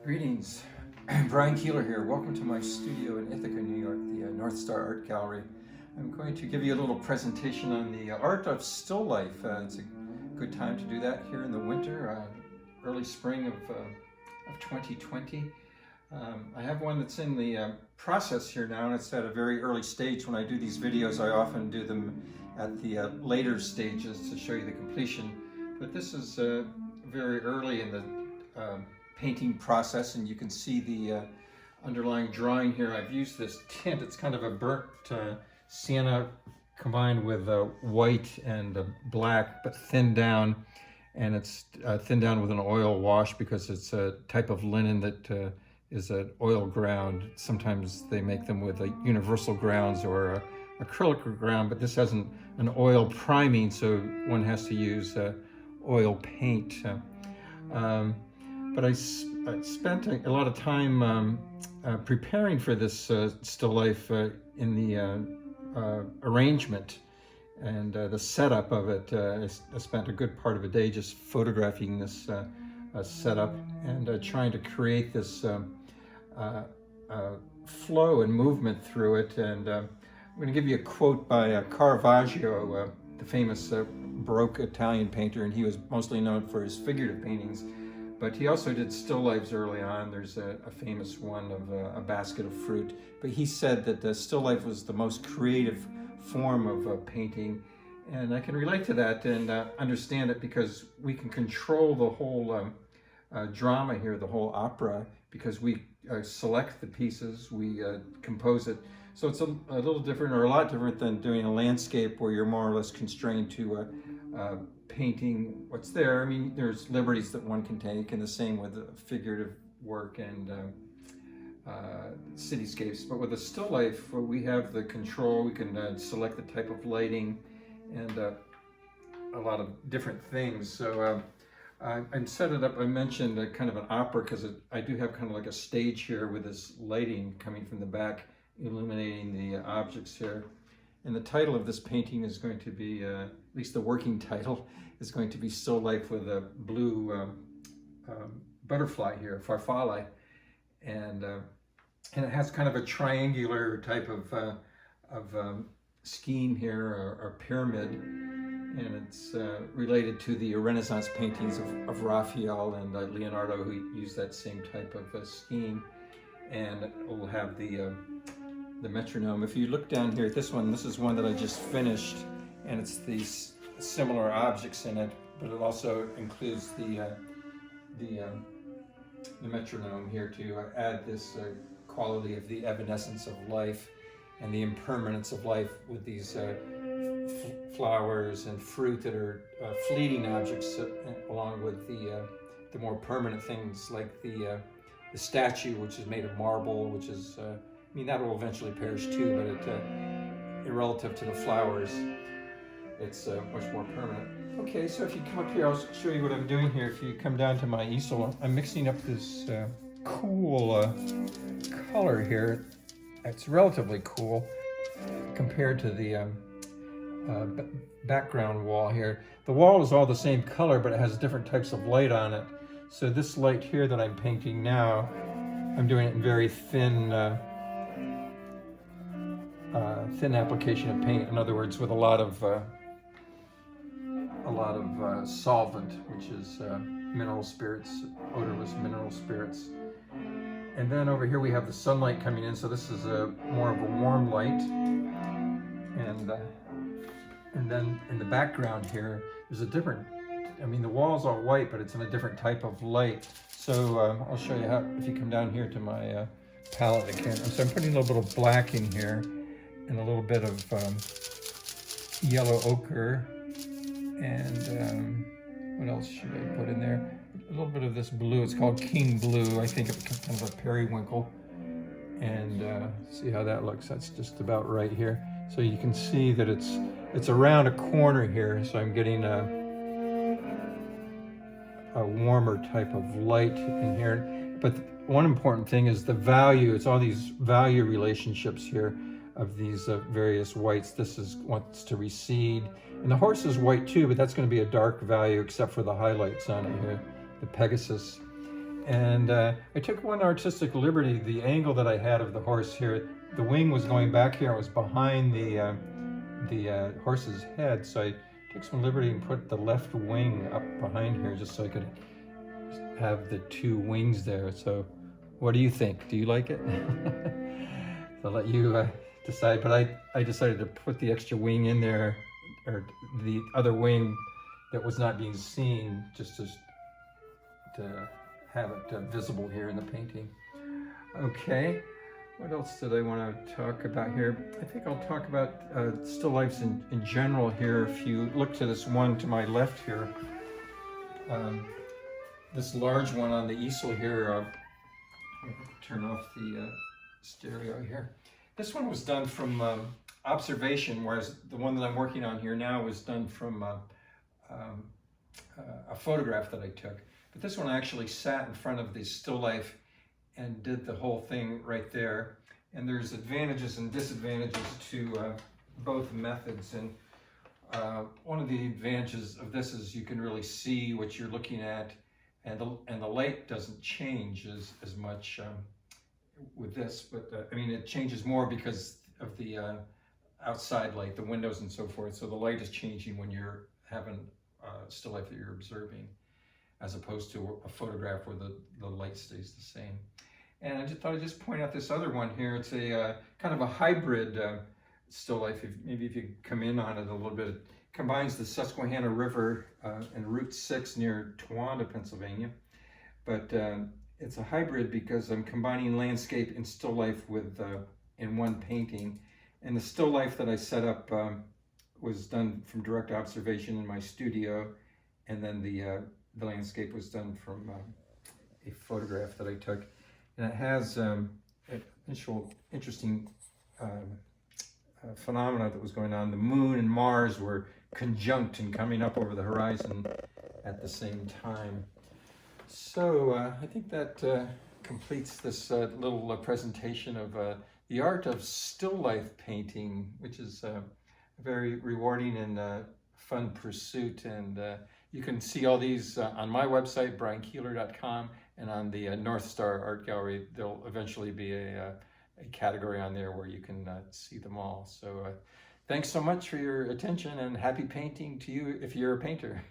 Greetings, Brian Keeler here. Welcome to my studio in Ithaca, New York, the North Star Art Gallery. I'm going to give you a little presentation on the art of still life. It's a good time to do that here in the winter, early spring of 2020. I have one that's in the process here now, and it's at a very early stage. When I do these videos, I often do them at the later stages to show you the completion. But this is very early in the painting process, and you can see the underlying drawing here. I've used this tint. It's kind of a burnt sienna combined with white and black, but thinned down, and it's thinned down with an oil wash because it's a type of linen that is an oil ground. Sometimes they make them with universal grounds or acrylic ground, but this has an oil priming, so one has to use oil paint. But I spent a lot of time preparing for this still life in the arrangement and the setup of it. I spent a good part of a day just photographing this setup and trying to create this flow and movement through it. And I'm going to give you a quote by Caravaggio, the famous Baroque Italian painter, and he was mostly known for his figurative paintings. But he also did still lifes early on. There's a famous one of a basket of fruit. But he said that the still life was the most creative form of painting. And I can relate to that and understand it because we can control the whole drama here, the whole opera, because we select the pieces, we compose it. So it's a little different, or a lot different than doing a landscape where you're more or less constrained to painting what's there. I mean, there's liberties that one can take, and the same with figurative work and cityscapes. But with a still life, we have the control. We can select the type of lighting and a lot of different things. So I set it up. I mentioned kind of an opera because I do have kind of like a stage here with this lighting coming from the back, illuminating the objects here. And the title of this painting is going to be, at least the working title, is going to be Still Life with a blue butterfly here, farfalle. And it has kind of a triangular type of scheme here, or pyramid. And it's related to the Renaissance paintings of Raphael and Leonardo, who used that same type of scheme. And it will have the metronome. If you look down here at this one, this is one that I just finished, and it's these similar objects in it, but it also includes the metronome here to add this quality of the evanescence of life and the impermanence of life with these flowers and fruit that are fleeting objects, along with the more permanent things like the statue, which is made of marble, which is I mean, that will eventually perish too, but it, relative to the flowers, it's much more permanent. Okay, so if you come up here, I'll show you what I'm doing here. If you come down to my easel, I'm mixing up this cool color here. It's relatively cool compared to the background wall here. The wall is all the same color, but it has different types of light on it. So this light here that I'm painting now, I'm doing it in very thin application of paint. In other words, with a lot of solvent, which is mineral spirits, odorless mineral spirits. And then over here we have the sunlight coming in, so this is more of a warm light. And then in the background here, there's a different, I mean, the wall's all white, but it's in a different type of light. So I'll show you how, if you come down here to my palette again. So I'm putting a little bit of black in here, and a little bit of yellow ochre, and what else should I put in there? A little bit of this blue. It's called King Blue. I think it's kind of a periwinkle. And see how that looks. That's just about right here. So you can see that it's around a corner here. So I'm getting a warmer type of light in here. But one important thing is the value. It's all these value relationships here of these various whites. This is wants to recede, and the horse is white too, but that's going to be a dark value except for the highlights on it here, the Pegasus. And I took one artistic liberty. The angle that I had of the horse here, the wing was going back here. It was behind the horse's head, so I took some liberty and put the left wing up behind here just so I could have the two wings there. So what do you think? Do you like it? I'll let you decide, but I decided to put the extra wing in there, or the other wing that was not being seen, just to have it visible here in the painting. Okay, what else did I want to talk about here? I think I'll talk about still lifes in general here. If you look to this one to my left here, this large one on the easel here, turn off the stereo here. This one was done from observation, whereas the one that I'm working on here now was done from a photograph that I took. But this one I actually sat in front of the still life and did the whole thing right there. And there's advantages and disadvantages to both methods. And one of the advantages of this is you can really see what you're looking at, and the light doesn't change as much with this. But I mean, it changes more because of the outside light, the windows and so forth. So the light is changing when you're having still life that you're observing, as opposed to a photograph where the light stays the same. And I just thought I'd just point out this other one here. It's a kind of a hybrid still life. Maybe if you come in on it a little bit, it combines the Susquehanna River and Route 6 near Towanda, Pennsylvania. But it's a hybrid because I'm combining landscape and still life with in one painting. And the still life that I set up was done from direct observation in my studio, and then the landscape was done from a photograph that I took. And it has an interesting phenomena that was going on. The moon and Mars were conjunct and coming up over the horizon at the same time. So I think that completes this little presentation of the art of still life painting, which is a very rewarding and fun pursuit. And you can see all these on my website, briankeeler.com, and on the North Star Art Gallery. There'll eventually be a category on there where you can see them all. So thanks so much for your attention, and happy painting to you if you're a painter.